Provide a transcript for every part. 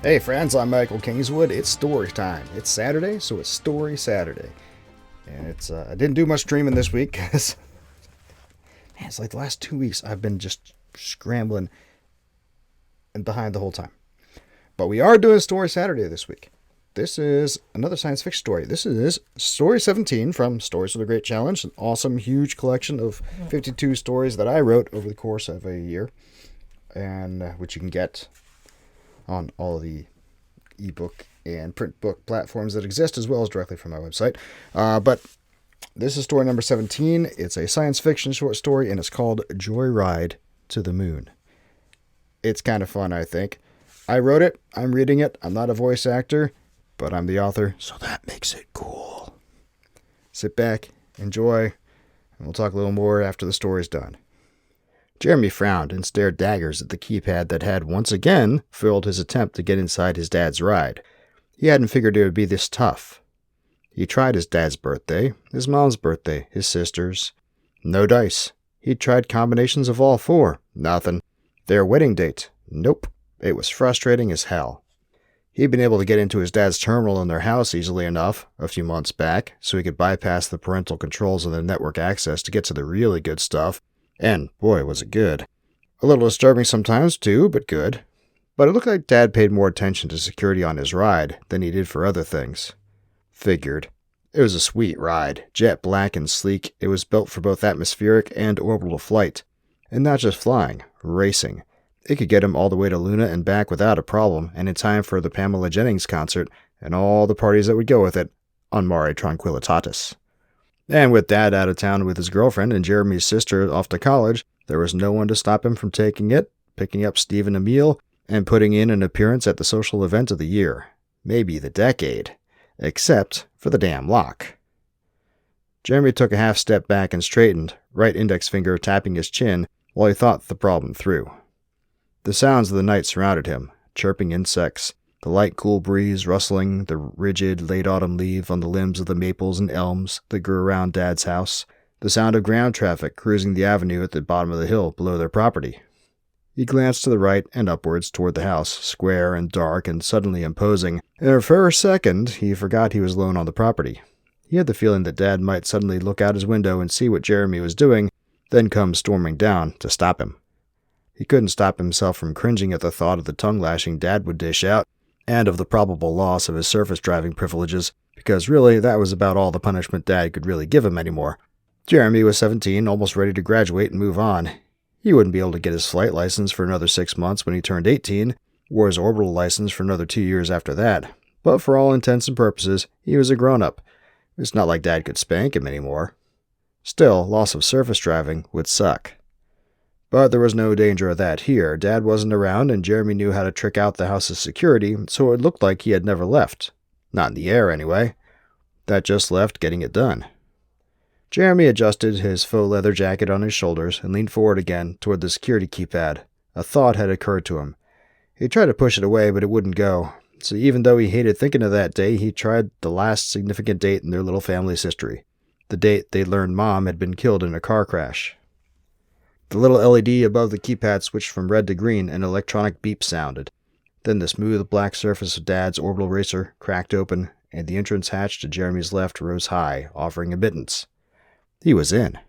Hey friends, I'm Michael Kingswood. It's story time. It's Saturday, so it's Story Saturday. And I didn't do much streaming this week because, man, it's like the last 2 weeks I've been just scrambling and behind the whole time. But we are doing Story Saturday this week. This is another science fiction story. This is Story 17 from Stories for the Great Challenge, an awesome, huge collection of 52 stories that I wrote over the course of a year, and which you can get on all the ebook and print book platforms that exist, as well as directly from my website. But this is story number 17. It's a science fiction short story, and it's called Joyride to the Moon. It's kind of fun, I think. I wrote it. I'm reading it. I'm not a voice actor, but I'm the author, so that makes it cool. Sit back, enjoy, and we'll talk a little more after the story's done. Jeremy frowned and stared daggers at the keypad that had once again foiled his attempt to get inside his dad's ride. He hadn't figured it would be this tough. He tried his dad's birthday, his mom's birthday, his sister's. No dice. He'd tried combinations of all four. Nothing. Their wedding date. Nope. It was frustrating as hell. He'd been able to get into his dad's terminal in their house easily enough a few months back, so he could bypass the parental controls and the network access to get to the really good stuff. And, boy, was it good. A little disturbing sometimes, too, but good. But it looked like Dad paid more attention to security on his ride than he did for other things. Figured. It was a sweet ride. Jet black and sleek, it was built for both atmospheric and orbital flight. And not just flying, racing. It could get him all the way to Luna and back without a problem, and in time for the Pamela Jennings concert, and all the parties that would go with it, on Mare Tranquillitatis. And with Dad out of town with his girlfriend and Jeremy's sister off to college, there was no one to stop him from taking it, picking up Steve and Emil, and putting in an appearance at the social event of the year. Maybe the decade. Except for the damn lock. Jeremy took a half step back and straightened, right index finger tapping his chin while he thought the problem through. The sounds of the night surrounded him, chirping insects, the light cool breeze rustling the rigid late autumn leaves on the limbs of the maples and elms that grew around Dad's house, the sound of ground traffic cruising the avenue at the bottom of the hill below their property. He glanced to the right and upwards toward the house, square and dark and suddenly imposing, and for a second he forgot he was alone on the property. He had the feeling that Dad might suddenly look out his window and see what Jeremy was doing, then come storming down to stop him. He couldn't stop himself from cringing at the thought of the tongue-lashing Dad would dish out, and of the probable loss of his surface driving privileges, because really that was about all the punishment Dad could really give him anymore. Jeremy was 17, almost ready to graduate and move on. He wouldn't be able to get his flight license for another 6 months when he turned 18, or his orbital license for another 2 years after that, but for all intents and purposes, he was a grown-up. It's not like Dad could spank him anymore. Still, loss of surface driving would suck. But there was no danger of that here. Dad wasn't around, and Jeremy knew how to trick out the house's security, so it looked like he had never left. Not in the air, anyway. That just left getting it done. Jeremy adjusted his faux leather jacket on his shoulders and leaned forward again toward the security keypad. A thought had occurred to him. He tried to push it away, but it wouldn't go. So even though he hated thinking of that day, he tried the last significant date in their little family's history. The date they learned Mom had been killed in a car crash. The little LED above the keypad switched from red to green, and an electronic beep sounded. Then the smooth black surface of Dad's orbital racer cracked open, and the entrance hatch to Jeremy's left rose high, offering admittance. He was in.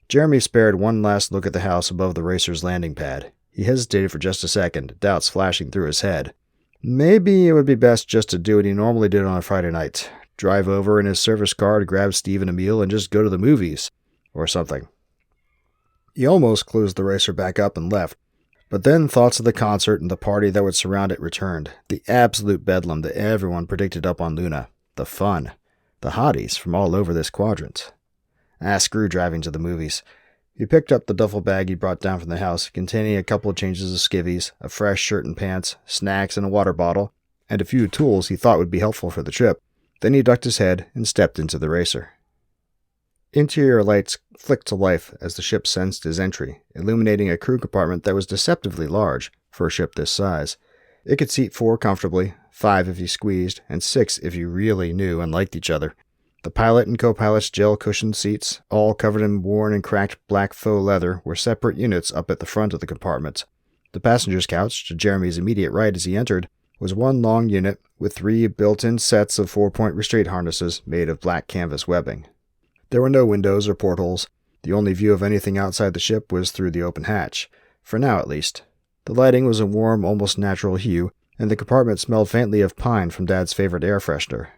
Jeremy spared one last look at the house above the racer's landing pad. He hesitated for just a second, doubts flashing through his head. Maybe it would be best just to do what he normally did on a Friday night. Drive over in his service car to grab Steve and Emil and just go to the movies. Or something. He almost closed the racer back up and left, but then thoughts of the concert and the party that would surround it returned. The absolute bedlam that everyone predicted up on Luna. The fun. The hotties from all over this quadrant. Screw driving to the movies. He picked up the duffel bag he brought down from the house, containing a couple of changes of skivvies, a fresh shirt and pants, snacks and a water bottle, and a few tools he thought would be helpful for the trip. Then he ducked his head and stepped into the racer. Interior lights flicked to life as the ship sensed his entry, illuminating a crew compartment that was deceptively large for a ship this size. It could seat 4 comfortably, 5 if you squeezed, and 6 if you really knew and liked each other. The pilot and co-pilot's gel-cushioned seats, all covered in worn and cracked black faux leather, were separate units up at the front of the compartment. The passenger's couch, to Jeremy's immediate right as he entered, was one long unit with 3 built-in sets of 4-point restraint harnesses made of black canvas webbing. There were no windows or portholes. The only view of anything outside the ship was through the open hatch, for now at least. The lighting was a warm, almost natural hue, and the compartment smelled faintly of pine from Dad's favorite air freshener.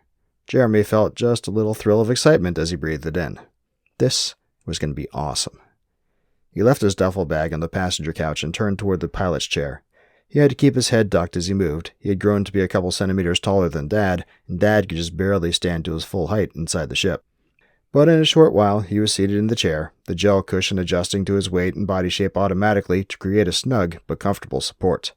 Jeremy felt just a little thrill of excitement as he breathed it in. This was going to be awesome. He left his duffel bag on the passenger couch and turned toward the pilot's chair. He had to keep his head ducked as he moved. He had grown to be a couple centimeters taller than Dad, and Dad could just barely stand to his full height inside the ship. But in a short while, he was seated in the chair, the gel cushion adjusting to his weight and body shape automatically to create a snug but comfortable support.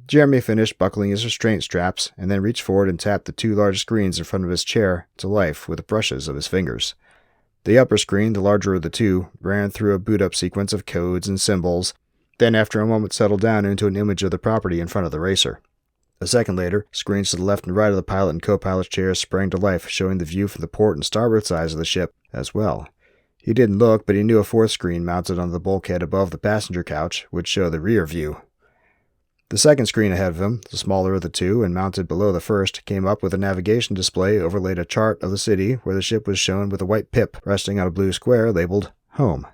Jeremy finished buckling his restraint straps and then reached forward and tapped the 2 large screens in front of his chair to life with the brushes of his fingers. The upper screen, the larger of the 2, ran through a boot-up sequence of codes and symbols, then after a moment settled down into an image of the property in front of the racer. A second later, screens to the left and right of the pilot and co-pilot's chairs sprang to life, showing the view from the port and starboard sides of the ship as well. He didn't look, but he knew a 4th screen mounted on the bulkhead above the passenger couch would show the rear view. The second screen ahead of him, the smaller of the 2 and mounted below the first, came up with a navigation display overlaid a chart of the city where the ship was shown with a white pip resting on a blue square labeled Home.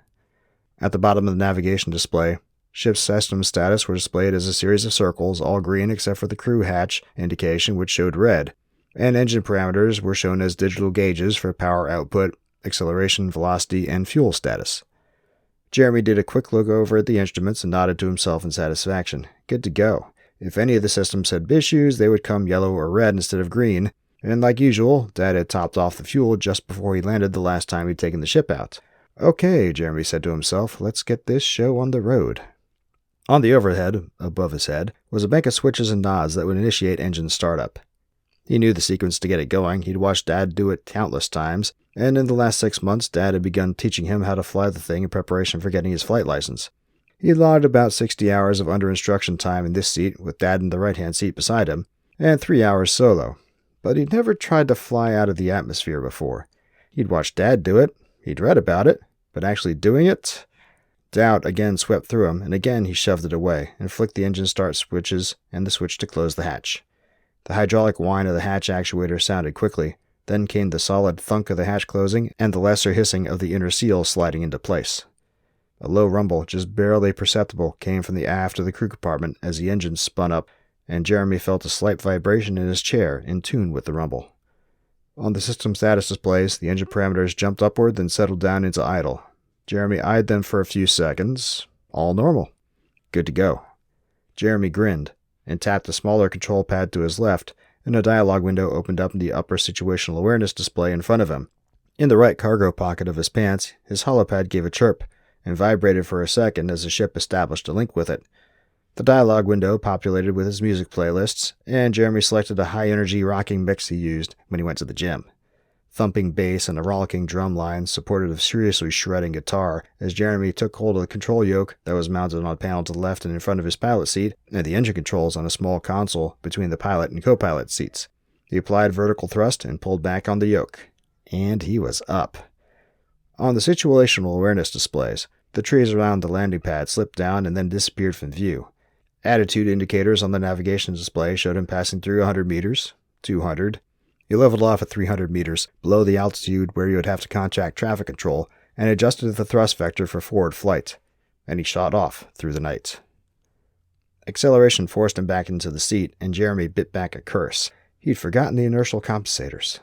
At the bottom of the navigation display, ship's system status were displayed as a series of circles, all green except for the crew hatch indication, which showed red, and engine parameters were shown as digital gauges for power output, acceleration, velocity, and fuel status. Jeremy did a quick look over at the instruments and nodded to himself in satisfaction. Good to go. If any of the systems had issues, they would come yellow or red instead of green, and like usual, Dad had topped off the fuel just before he landed the last time he'd taken the ship out. Okay, Jeremy said to himself, let's get this show on the road. On the overhead, above his head, was a bank of switches and nods that would initiate engine startup. He knew the sequence to get it going. He'd watched Dad do it countless times, and in the last 6 months, Dad had begun teaching him how to fly the thing in preparation for getting his flight license. He logged about 60 hours of under-instruction time in this seat, with Dad in the right-hand seat beside him, and 3 hours solo. But he'd never tried to fly out of the atmosphere before. He'd watched Dad do it, he'd read about it, but actually doing it? Doubt again swept through him, and again he shoved it away, and flicked the engine start switches and the switch to close the hatch. The hydraulic whine of the hatch actuator sounded quickly. Then came the solid thunk of the hatch closing and the lesser hissing of the inner seal sliding into place. A low rumble, just barely perceptible, came from the aft of the crew compartment as the engine spun up, and Jeremy felt a slight vibration in his chair in tune with the rumble. On the system status displays, the engine parameters jumped upward then settled down into idle. Jeremy eyed them for a few seconds. All normal. Good to go. Jeremy grinned and tapped the smaller control pad to his left, and a dialog window opened up in the upper situational awareness display in front of him. In the right cargo pocket of his pants, his holopad gave a chirp and vibrated for a second as the ship established a link with it. The dialog window populated with his music playlists, and Jeremy selected a high-energy rocking mix he used when he went to the gym. Thumping bass and a rollicking drum line supported a seriously shredding guitar as Jeremy took hold of the control yoke that was mounted on a panel to the left and in front of his pilot seat, and the engine controls on a small console between the pilot and co-pilot seats. He applied vertical thrust and pulled back on the yoke. And he was up. On the situational awareness displays, the trees around the landing pad slipped down and then disappeared from view. Attitude indicators on the navigation display showed him passing through 100 meters, 200. He leveled off at 300 meters, below the altitude where he would have to contact traffic control, and adjusted the thrust vector for forward flight, and he shot off through the night. Acceleration forced him back into the seat, and Jeremy bit back a curse. He'd forgotten the inertial compensators.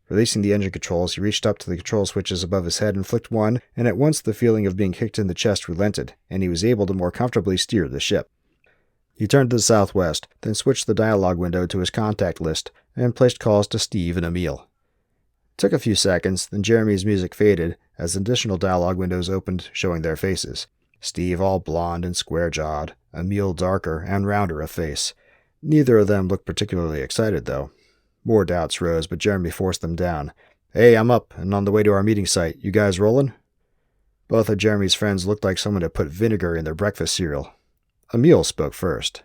Releasing the engine controls, he reached up to the control switches above his head and flicked one, and at once the feeling of being kicked in the chest relented, and he was able to more comfortably steer the ship. He turned to the southwest, then switched the dialog window to his contact list, and placed calls to Steve and Emil. It took a few seconds, then Jeremy's music faded as additional dialog windows opened, showing their faces. Steve all blonde and square-jawed, Emil darker and rounder of face. Neither of them looked particularly excited, though. More doubts rose, but Jeremy forced them down. "Hey, I'm up and on the way to our meeting site. You guys rolling?" Both of Jeremy's friends looked like someone had put vinegar in their breakfast cereal. Emil spoke first.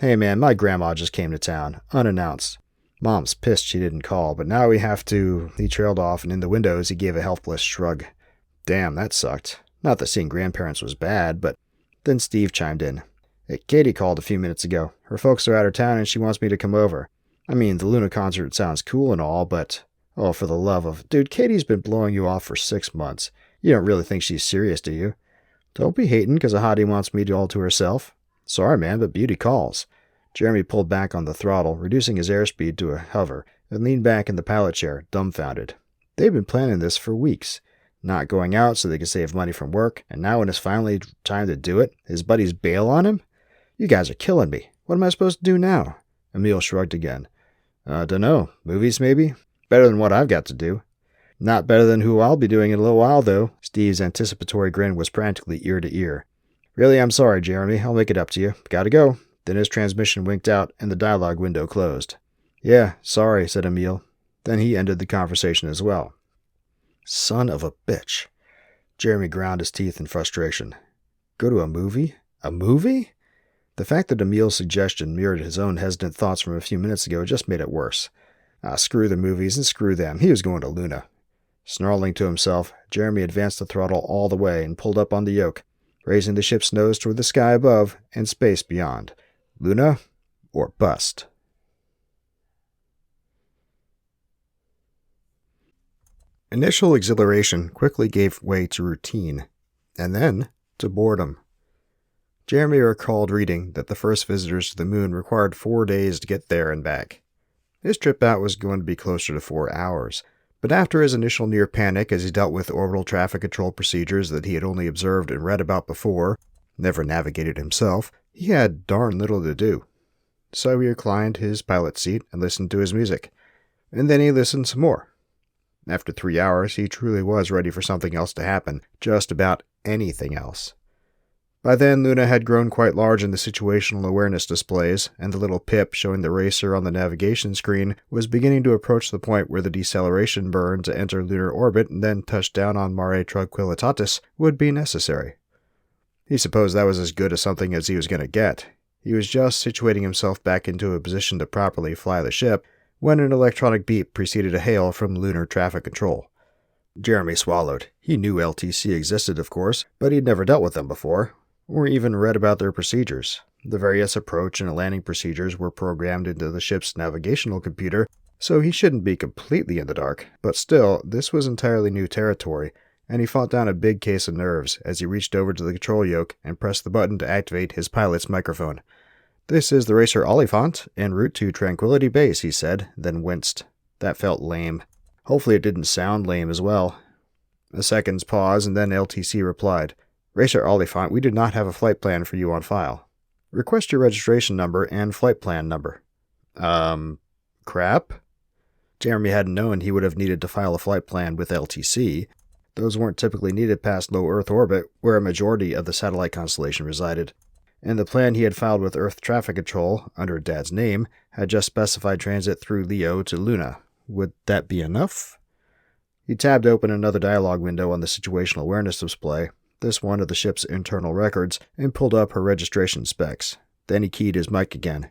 "Hey man, my grandma just came to town, unannounced. Mom's pissed she didn't call, but now we have to..." He trailed off, and in the windows he gave a helpless shrug. Damn, that sucked. Not that seeing grandparents was bad, but... Then Steve chimed in. Hey, Katie called a few minutes ago. Her folks are out of town and she wants me to come over. I mean, the Luna concert sounds cool and all, but... Oh, for the love of... Dude, Katie's been blowing you off for 6 months. You don't really think she's serious, do you? Don't be hating because a hottie wants me all to herself. Sorry, man, but beauty calls. Jeremy pulled back on the throttle, reducing his airspeed to a hover, and leaned back in the pilot chair, dumbfounded. They'd been planning this for weeks. Not going out so they could save money from work, and now when it's finally time to do it, his buddies bail on him? You guys are killing me. What am I supposed to do now? Emil shrugged again. Dunno. Movies, maybe? Better than what I've got to do. Not better than who I'll be doing in a little while, though. Steve's anticipatory grin was practically ear to ear. Really, I'm sorry, Jeremy. I'll make it up to you. Gotta go. Then his transmission winked out, and the dialogue window closed. Yeah, sorry, said Emil. Then he ended the conversation as well. Son of a bitch. Jeremy ground his teeth in frustration. Go to a movie? A movie? The fact that Emil's suggestion mirrored his own hesitant thoughts from a few minutes ago just made it worse. Screw the movies and screw them. He was going to Luna. Snarling to himself, Jeremy advanced the throttle all the way and pulled up on the yoke, raising the ship's nose toward the sky above and space beyond. Luna or bust. Initial exhilaration quickly gave way to routine, and then to boredom. Jeremy recalled reading that the first visitors to the moon required 4 days to get there and back. His trip out was going to be closer to 4 hours, but after his initial near panic as he dealt with orbital traffic control procedures that he had only observed and read about before, never navigated himself, he had darn little to do. So he reclined his pilot seat and listened to his music. And then he listened some more. After 3 hours, he truly was ready for something else to happen, just about anything else. By then, Luna had grown quite large in the situational awareness displays, and the little pip showing the racer on the navigation screen was beginning to approach the point where the deceleration burn to enter lunar orbit and then touch down on Mare Tranquillitatis would be necessary. He supposed that was as good as something as he was going to get. He was just situating himself back into a position to properly fly the ship when an electronic beep preceded a hail from lunar traffic control. Jeremy swallowed. He knew LTC existed, of course, but he'd never dealt with them before, or even read about their procedures. The various approach and landing procedures were programmed into the ship's navigational computer, so he shouldn't be completely in the dark, but still, this was entirely new territory, and he fought down a big case of nerves as he reached over to the control yoke and pressed the button to activate his pilot's microphone. This is the Racer Oliphant, en route to Tranquility Base, he said, then winced. That felt lame. Hopefully it didn't sound lame as well. A second's pause, and then LTC replied, Racer Oliphant, we do not have a flight plan for you on file. Request your registration number and flight plan number. Crap? Jeremy hadn't known he would have needed to file a flight plan with LTC. Those weren't typically needed past low Earth orbit, where a majority of the satellite constellation resided. And the plan he had filed with Earth Traffic Control, under Dad's name, had just specified transit through Leo to Luna. Would that be enough? He tabbed open another dialog window on the situational awareness display, this one of the ship's internal records, and pulled up her registration specs. Then he keyed his mic again.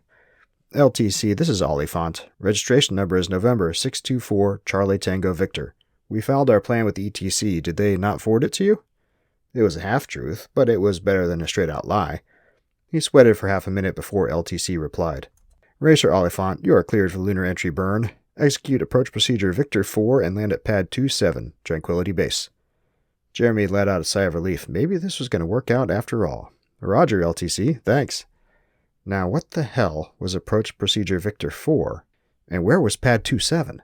LTC, this is Oliphant. Registration number is November 624 Charlie Tango Victor. We filed our plan with ETC. Did they not forward it to you? It was a half-truth, but it was better than a straight-out lie. He sweated for half a minute before LTC replied. Racer Oliphant, you are cleared for lunar entry burn. Execute approach procedure Victor 4 and land at pad 27, Tranquility Base. Jeremy let out a sigh of relief. Maybe this was going to work out after all. Roger, LTC. Thanks. Now, what the hell was approach procedure Victor 4? And where was pad 27?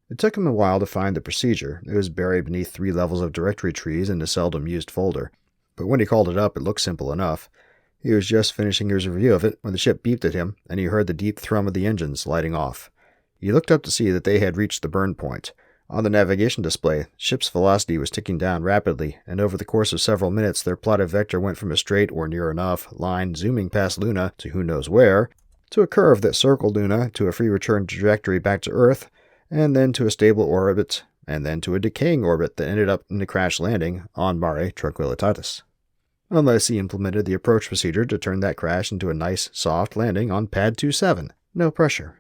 It took him a while to find the procedure. It was buried beneath 3 levels of directory trees in a seldom-used folder. But when he called it up, it looked simple enough. He was just finishing his review of it when the ship beeped at him, and he heard the deep thrum of the engines lighting off. He looked up to see that they had reached the burn point. On the navigation display, the ship's velocity was ticking down rapidly, and over the course of several minutes their plotted vector went from a straight, or near enough, line zooming past Luna to who knows where, to a curve that circled Luna, to a free return trajectory back to Earth, and then to a stable orbit, and then to a decaying orbit that ended up in a crash landing on Mare Tranquillitatis. Unless he implemented the approach procedure to turn that crash into a nice, soft landing on pad 27. No pressure.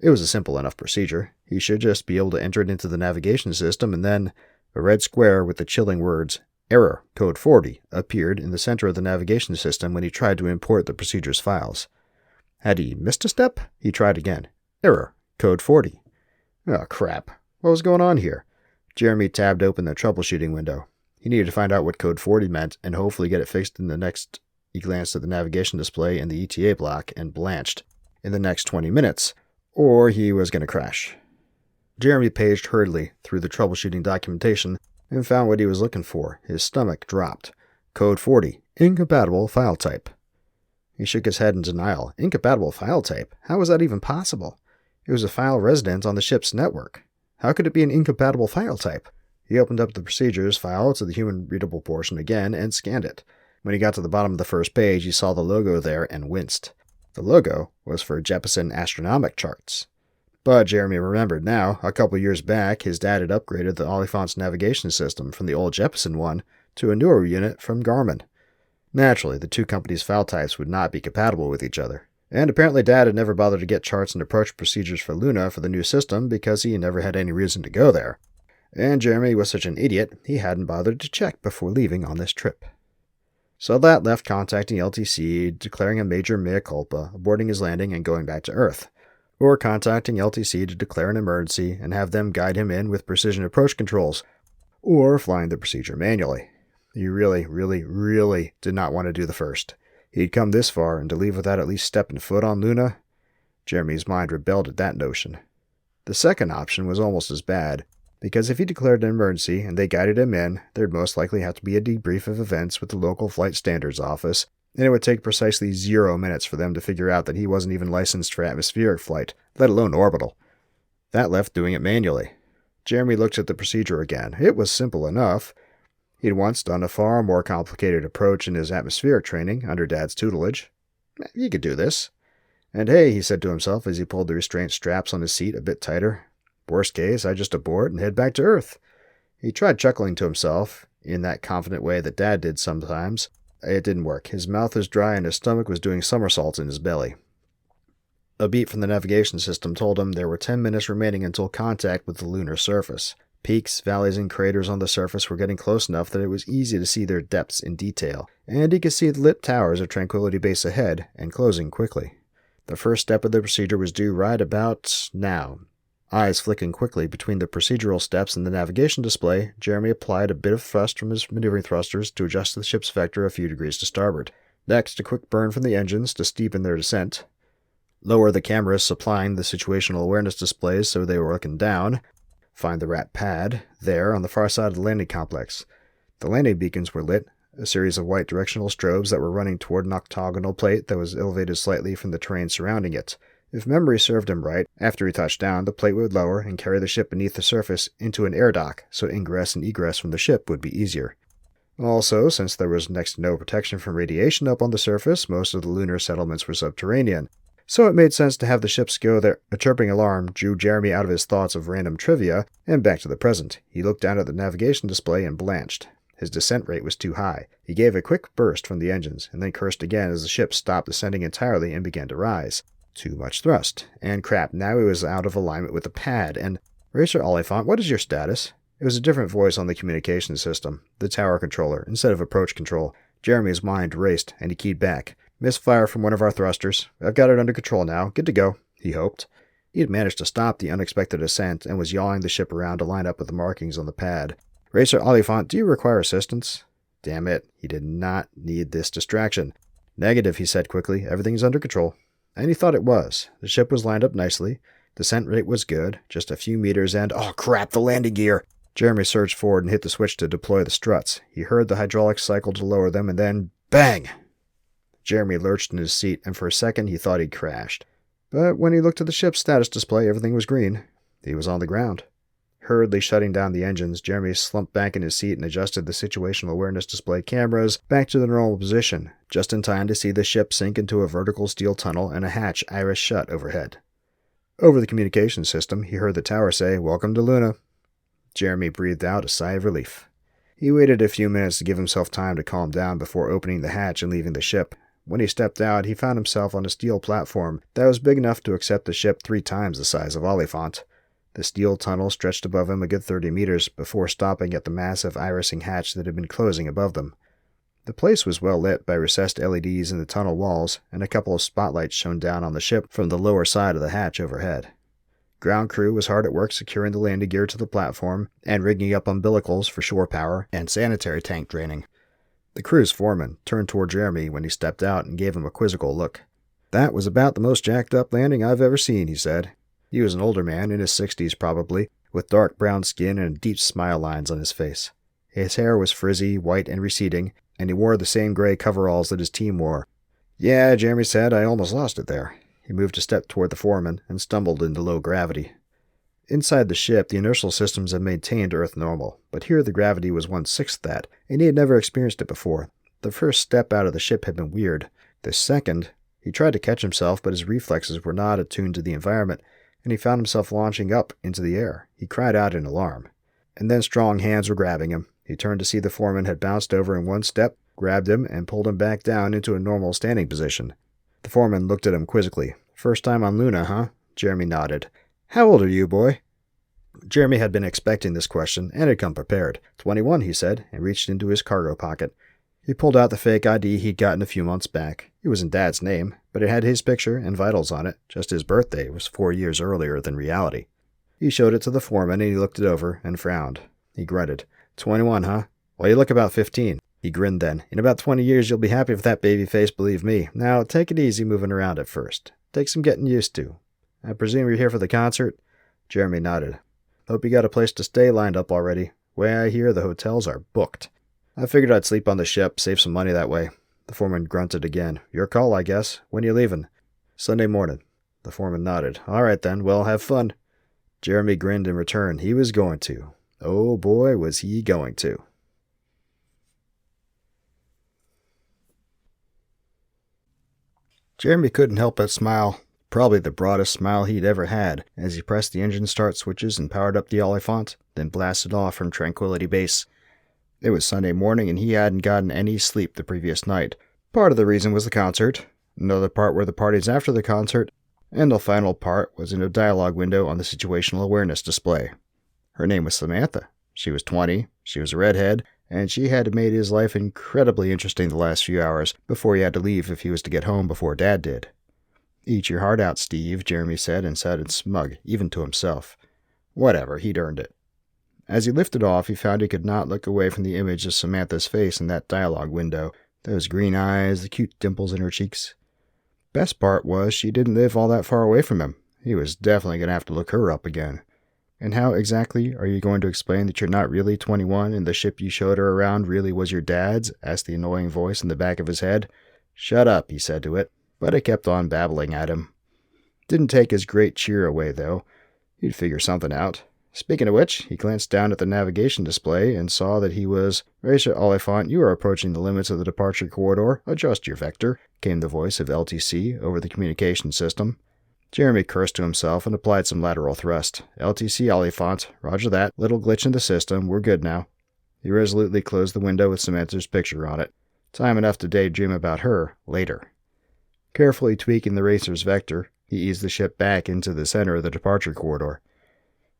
It was a simple enough procedure. He should just be able to enter it into the navigation system and then a red square with the chilling words, Error, code 40, appeared in the center of the navigation system when he tried to import the procedure's files. Had he missed a step? He tried again. Error, code 40. Oh, crap. What was going on here? Jeremy tabbed open the troubleshooting window. He needed to find out what code 40 meant and hopefully get it fixed in the next. He glanced at the navigation display in the ETA block and blanched. In the next 20 minutes, or he was going to crash. Jeremy paged hurriedly through the troubleshooting documentation and found what he was looking for. His stomach dropped. Code 40, incompatible file type. He shook his head in denial. Incompatible file type? How was that even possible? It was a file resident on the ship's network. How could it be an incompatible file type? He opened up the procedures file to the human-readable portion again and scanned it. When he got to the bottom of the first page, he saw the logo there and winced. The logo was for Jeppesen astronomic charts. But Jeremy remembered now, a couple years back, his dad had upgraded the Oliphant's navigation system from the old Jeppesen one to a newer unit from Garmin. Naturally, the two companies' file types would not be compatible with each other. And apparently Dad had never bothered to get charts and approach procedures for Luna for the new system because he never had any reason to go there. And Jeremy was such an idiot, he hadn't bothered to check before leaving on this trip. So that left contacting LTC, declaring a major mea culpa, aborting his landing and going back to Earth. Or contacting LTC to declare an emergency and have them guide him in with precision approach controls. Or flying the procedure manually. He really did not want to do the first. He'd come this far, and to leave without at least stepping foot on Luna? Jeremy's mind rebelled at that notion. The second option was almost as bad, because if he declared an emergency and they guided him in, there'd most likely have to be a debrief of events with the local flight standards office, and it would take precisely 0 minutes for them to figure out that he wasn't even licensed for atmospheric flight, let alone orbital. That left doing it manually. Jeremy looked at the procedure again. It was simple enough. He'd once done a far more complicated approach in his atmospheric training under Dad's tutelage. He could do this. And hey, he said to himself as he pulled the restraint straps on his seat a bit tighter, worst case, I just abort and head back to Earth. He tried chuckling to himself, in that confident way that Dad did sometimes. It didn't work. His mouth was dry and his stomach was doing somersaults in his belly. A beep from the navigation system told him there were 10 minutes remaining until contact with the lunar surface. Peaks, valleys, and craters on the surface were getting close enough that it was easy to see their depths in detail, and he could see the lit towers of Tranquility Base ahead and closing quickly. The first step of the procedure was due right about now. Eyes flicking quickly between the procedural steps and the navigation display, Jeremy applied a bit of thrust from his maneuvering thrusters to adjust the ship's vector a few degrees to starboard. Next, a quick burn from the engines to steepen their descent. Lower the cameras supplying the situational awareness displays so they were looking down. Find the rat pad, there, on the far side of the landing complex. The landing beacons were lit, a series of white directional strobes that were running toward an octagonal plate that was elevated slightly from the terrain surrounding it. If memory served him right, after he touched down, the plate would lower and carry the ship beneath the surface into an air dock, so ingress and egress from the ship would be easier. Also, since there was next to no protection from radiation up on the surface, most of the lunar settlements were subterranean, so it made sense to have the ships go there. A chirping alarm drew Jeremy out of his thoughts of random trivia and back to the present. He looked down at the navigation display and blanched. His descent rate was too high. He gave a quick burst from the engines, and then cursed again as the ship stopped descending entirely and began to rise. Too much thrust. And crap, now he was out of alignment with the pad, and... Racer Oliphant, what is your status? It was a different voice on the communication system, the tower controller, instead of approach control. Jeremy's mind raced, and he keyed back. Misfire from one of our thrusters. I've got it under control now. Good to go, he hoped. He had managed to stop the unexpected ascent and was yawing the ship around to line up with the markings on the pad. Racer Oliphant, do you require assistance? Damn it, he did not need this distraction. Negative, he said quickly. Everything's under control. And he thought it was. The ship was lined up nicely. Descent rate was good, just a few meters and... Oh crap, the landing gear! Jeremy surged forward and hit the switch to deploy the struts. He heard the hydraulics cycle to lower them and then... Bang! Jeremy lurched in his seat, and for a second he thought he'd crashed. But when he looked at the ship's status display, everything was green. He was on the ground. Hurriedly shutting down the engines, Jeremy slumped back in his seat and adjusted the situational awareness display cameras back to the normal position, just in time to see the ship sink into a vertical steel tunnel and a hatch iris shut overhead. Over the communication system, he heard the tower say, "Welcome to Luna." Jeremy breathed out a sigh of relief. He waited a few minutes to give himself time to calm down before opening the hatch and leaving the ship. When he stepped out, he found himself on a steel platform that was big enough to accept a ship 3 times the size of Oliphant. The steel tunnel stretched above him a good 30 meters before stopping at the massive irising hatch that had been closing above them. The place was well lit by recessed LEDs in the tunnel walls, and a couple of spotlights shone down on the ship from the lower side of the hatch overhead. Ground crew was hard at work securing the landing gear to the platform and rigging up umbilicals for shore power and sanitary tank draining. The crew's foreman turned toward Jeremy when he stepped out and gave him a quizzical look. "That was about the most jacked-up landing I've ever seen," he said. He was an older man, in his 60s probably, with dark brown skin and deep smile lines on his face. His hair was frizzy, white, and receding, and he wore the same gray coveralls that his team wore. "Yeah," Jeremy said, "I almost lost it there." He moved a step toward the foreman and stumbled into low gravity. Inside the ship, the inertial systems had maintained Earth normal, but here the gravity was 1/6 that, and he had never experienced it before. The first step out of the ship had been weird. The second, he tried to catch himself, but his reflexes were not attuned to the environment, and he found himself launching up into the air. He cried out in alarm. And then strong hands were grabbing him. He turned to see the foreman had bounced over in one step, grabbed him, and pulled him back down into a normal standing position. The foreman looked at him quizzically. "First time on Luna, huh?" Jeremy nodded. "How old are you, boy?" Jeremy had been expecting this question and had come prepared. 21, he said, and reached into his cargo pocket. He pulled out the fake ID he'd gotten a few months back. It was in Dad's name, but it had his picture and vitals on it, just his birthday was 4 years earlier than reality. He showed it to the foreman, and he looked it over and frowned. He grunted. 21, huh? Well, you look about 15. He grinned then. In about 20 years, you'll be happy with that baby face, believe me. Now, take it easy moving around at first. Take some getting used to. I presume you're here for the concert? Jeremy nodded. Hope you got a place to stay lined up already. Way I hear, the hotels are booked. I figured I'd sleep on the ship, save some money that way. The foreman grunted again. Your call, I guess. When are you leaving? Sunday morning. The foreman nodded. All right then, well, have fun. Jeremy grinned in return. He was going to. Oh boy, was he going to. Jeremy couldn't help but smile, probably the broadest smile he'd ever had, as he pressed the engine start switches and powered up the Oliphant, then blasted off from Tranquility Base. It was Sunday morning, and he hadn't gotten any sleep the previous night. Part of the reason was the concert, another part were the parties after the concert, and the final part was in a dialogue window on the situational awareness display. Her name was Samantha. She was 20, she was a redhead, and she had made his life incredibly interesting the last few hours before he had to leave if he was to get home before Dad did. Eat your heart out, Steve, Jeremy said, and sounded smug, even to himself. Whatever, he'd earned it. As he lifted off, he found he could not look away from the image of Samantha's face in that dialogue window, those green eyes, the cute dimples in her cheeks. Best part was she didn't live all that far away from him. He was definitely going to have to look her up again. And how exactly are you going to explain that you're not really 21 and the ship you showed her around really was your dad's? Asked the annoying voice in the back of his head. Shut up, he said to it, but it kept on babbling at him. Didn't take his great cheer away, though. He'd figure something out. Speaking of which, he glanced down at the navigation display and saw that he was, Racer Oliphant, you are approaching the limits of the departure corridor. Adjust your vector, came the voice of LTC over the communication system. Jeremy cursed to himself and applied some lateral thrust. LTC Oliphant, roger that. Little glitch in the system. We're good now. He resolutely closed the window with Samantha's picture on it. Time enough to daydream about her later. Carefully tweaking the racer's vector, he eased the ship back into the center of the departure corridor.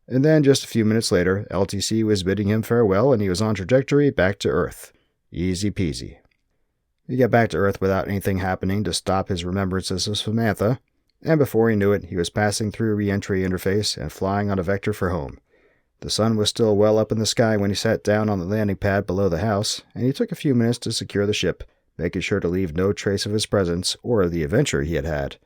And then, just a few minutes later, LTC was bidding him farewell and he was on trajectory back to Earth. Easy peasy. He got back to Earth without anything happening to stop his remembrances of Samantha, and before he knew it, he was passing through a re-entry interface and flying on a vector for home. The sun was still well up in the sky when he sat down on the landing pad below the house, and he took a few minutes to secure the ship, making sure to leave no trace of his presence or of the adventure he had had.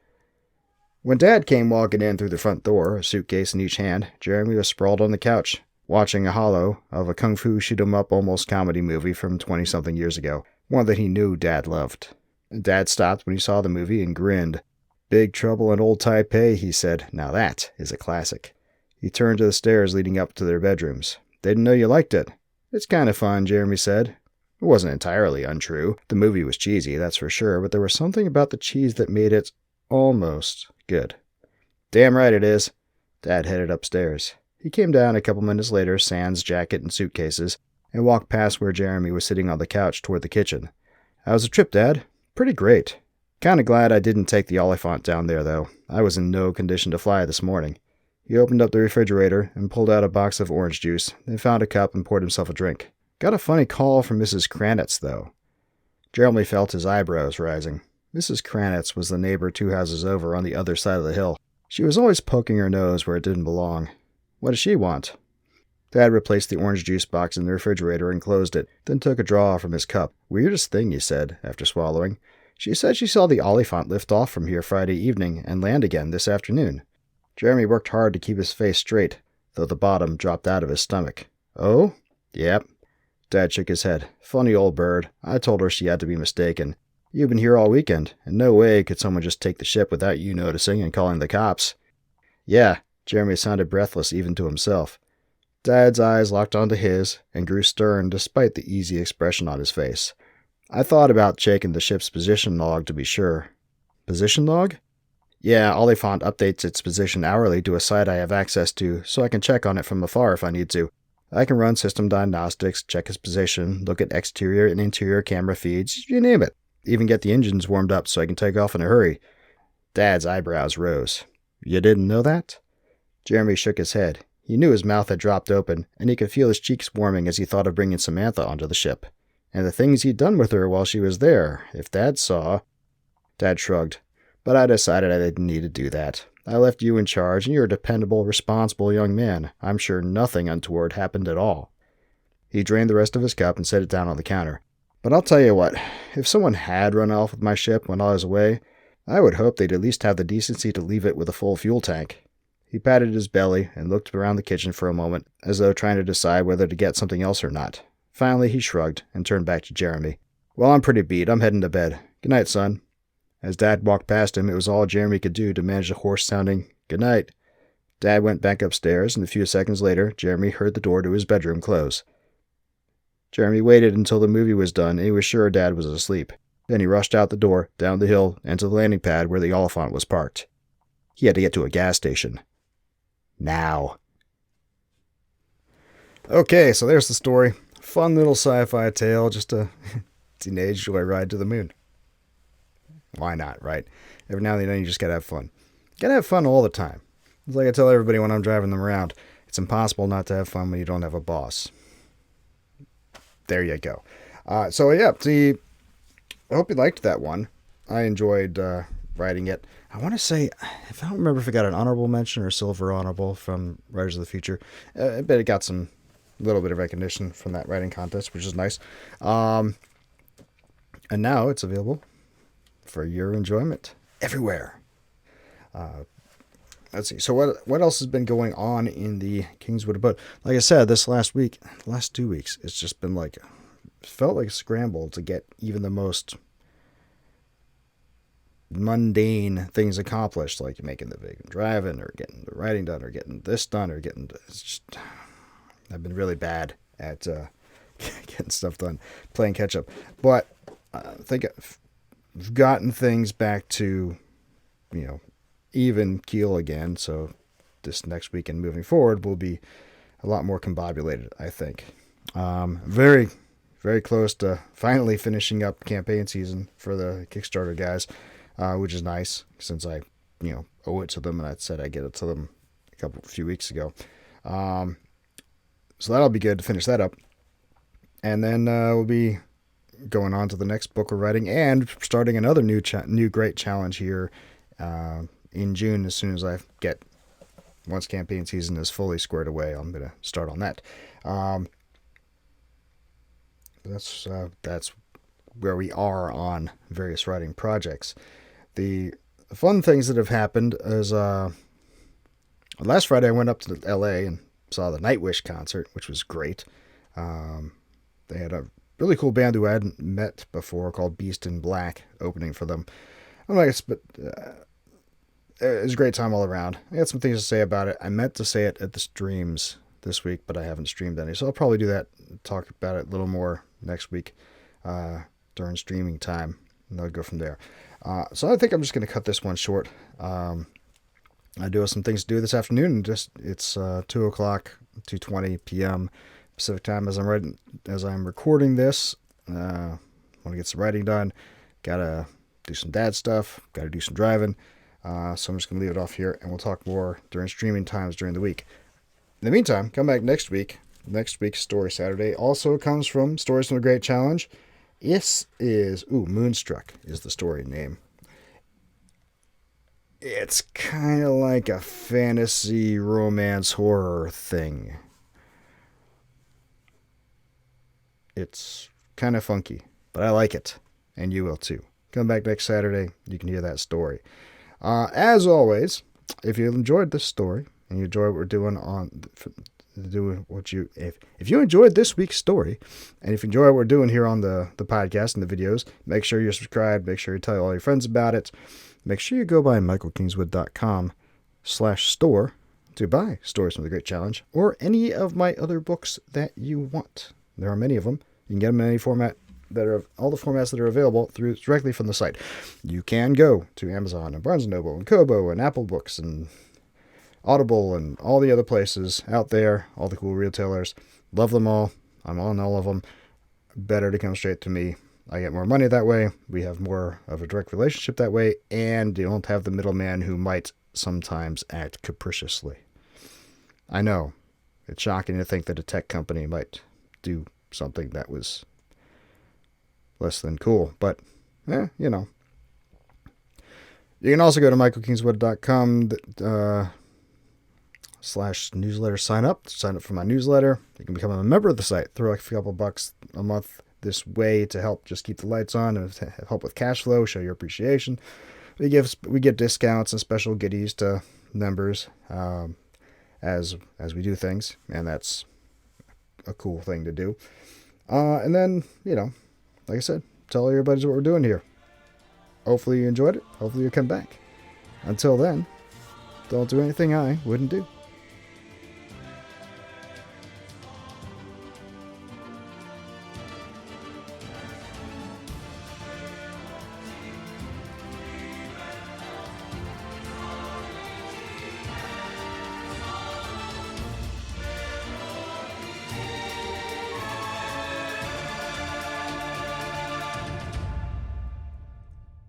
When Dad came walking in through the front door, a suitcase in each hand, Jeremy was sprawled on the couch, watching a holo of a kung fu shoot-'em-up almost comedy movie from 20-something years ago, one that he knew Dad loved. Dad stopped when he saw the movie and grinned. Big Trouble in Old Taipei, he said. Now that is a classic. He turned to the stairs leading up to their bedrooms. Didn't know you liked it. It's kind of fun, Jeremy said. It wasn't entirely untrue. The movie was cheesy, that's for sure, but there was something about the cheese that made it almost good. Damn right it is. Dad headed upstairs. He came down a couple minutes later, sans jacket and suitcases, and walked past where Jeremy was sitting on the couch toward the kitchen. How was the trip, Dad? Pretty great. Kinda glad I didn't take the Oliphant down there, though. I was in no condition to fly this morning. He opened up the refrigerator and pulled out a box of orange juice, then found a cup and poured himself a drink. Got a funny call from Mrs. Kranitz, though. Jeremy felt his eyebrows rising. Mrs. Kranitz was the neighbor 2 houses over on the other side of the hill. She was always poking her nose where it didn't belong. What did she want? Dad replaced the orange juice box in the refrigerator and closed it, then took a draw from his cup. Weirdest thing, he said, after swallowing. She said she saw the Oliphant lift off from here Friday evening and land again this afternoon. Jeremy worked hard to keep his face straight, though the bottom dropped out of his stomach. Oh? Yep. Dad shook his head. Funny old bird. I told her she had to be mistaken. You've been here all weekend, and no way could someone just take the ship without you noticing and calling the cops. Yeah, Jeremy sounded breathless even to himself. Dad's eyes locked onto his and grew stern despite the easy expression on his face. I thought about checking the ship's position log to be sure. Position log? Yeah, Oliphant updates its position hourly to a site I have access to, so I can check on it from afar if I need to. I can run system diagnostics, check its position, look at exterior and interior camera feeds, you name it. Even get the engines warmed up so I can take off in a hurry. Dad's eyebrows rose. You didn't know that? Jeremy shook his head. He knew his mouth had dropped open, and he could feel his cheeks warming as he thought of bringing Samantha onto the ship. And the things he'd done with her while she was there, if Dad saw... Dad shrugged. But I decided I didn't need to do that. I left you in charge, and you're a dependable, responsible young man. I'm sure nothing untoward happened at all. He drained the rest of his cup and set it down on the counter. But I'll tell you what, if someone had run off with my ship when I was away, I would hope they'd at least have the decency to leave it with a full fuel tank. He patted his belly and looked around the kitchen for a moment, as though trying to decide whether to get something else or not. Finally, he shrugged and turned back to Jeremy. Well, I'm pretty beat. I'm heading to bed. Good night, son. As Dad walked past him, it was all Jeremy could do to manage a hoarse-sounding, good night. Dad went back upstairs, and a few seconds later, Jeremy heard the door to his bedroom close. Jeremy waited until the movie was done, and he was sure Dad was asleep. Then he rushed out the door, down the hill, and to the landing pad where the Oliphant was parked. He had to get to a gas station. Now. Okay, so there's the story. Fun little sci-fi tale, just a teenage joyride to the moon. Why not, right? Every now and then you just gotta have fun. Gotta have fun all the time. It's like I tell everybody when I'm driving them around, it's impossible not to have fun when you don't have a boss. There you go. So yeah, see, I hope you liked that one. I enjoyed writing it. I want to say, if I don't remember if it got an honorable mention or silver honorable from Writers of the Future. I bet it got some little bit of recognition from that writing contest, which is nice. And now it's available for your enjoyment everywhere. Let's see. So what else has been going on in the Kingswood abode? Like I said, this last 2 weeks, it's just been like, felt like a scramble to get even the most mundane things accomplished, like making the vegan drive-in or getting the writing done or getting this done or it's just, I've been really bad at getting stuff done, playing catch up. But I think I've gotten things back to, even keel again. So this next week and moving forward will be a lot more combobulated, I think. Very, very close to finally finishing up campaign season for the Kickstarter guys, which is nice since I, owe it to them, and I said I'd get it to them a few weeks ago. So that'll be good to finish that up. And then we'll be going on to the next book we're writing and starting another new great challenge here in June. As soon as once campaign season is fully squared away, I'm going to start on that. That's where we are on various writing projects. The fun things that have happened is last Friday I went up to LA and saw the Nightwish concert, which was great. They had a really cool band who I hadn't met before called Beast in Black opening for them. It was a great time all around. I had some things to say about it. I meant to say it at the streams this week, but I haven't streamed any, so I'll probably do that, talk about it a little more next week during streaming time, and I'll go from there. So I think I'm just going to cut this one short. I do have some things to do this afternoon, and it's 2 o'clock, 2:20 p.m. Pacific time as I'm recording this. Want to get some writing done. Gotta do some dad stuff. Gotta do some driving. So I'm just going to leave it off here, and we'll talk more during streaming times during the week. In the meantime, come back next week. Next week's Story Saturday also comes from Stories from the Great Challenge. This is, Moonstruck is the story name. It's kind of like a fantasy romance horror thing. It's kind of funky, but I like it, and you will too. Come back next Saturday, you can hear that story. As always, if you enjoyed this story and you enjoy what we're doing if you enjoyed this week's story, and if you enjoy what we're doing here on the podcast and the videos, make sure you're subscribed. Make sure you tell all your friends about it. Make sure you go by michaelkingswood.com/store to buy Stories from the Great Challenge or any of my other books that you want. There are many of them. You can get them in any format all the formats that are available directly from the site. You can go to Amazon and Barnes & Noble and Kobo and Apple Books and Audible and all the other places out there, all the cool retailers. Love them all. I'm on all of them. Better to come straight to me. I get more money that way. We have more of a direct relationship that way, and you don't have the middleman who might sometimes act capriciously. I know. It's shocking to think that a tech company might do something that was less than cool, but, you know. You can also go to michaelkingswood.com /newsletter sign up for my newsletter. You can become a member of the site, throw a couple bucks a month this way to help just keep the lights on and help with cash flow, show your appreciation. We get discounts and special goodies to members as we do things, and that's a cool thing to do. And then, like I said, tell everybody what we're doing here. Hopefully you enjoyed it. Hopefully you come back. Until then, don't do anything I wouldn't do.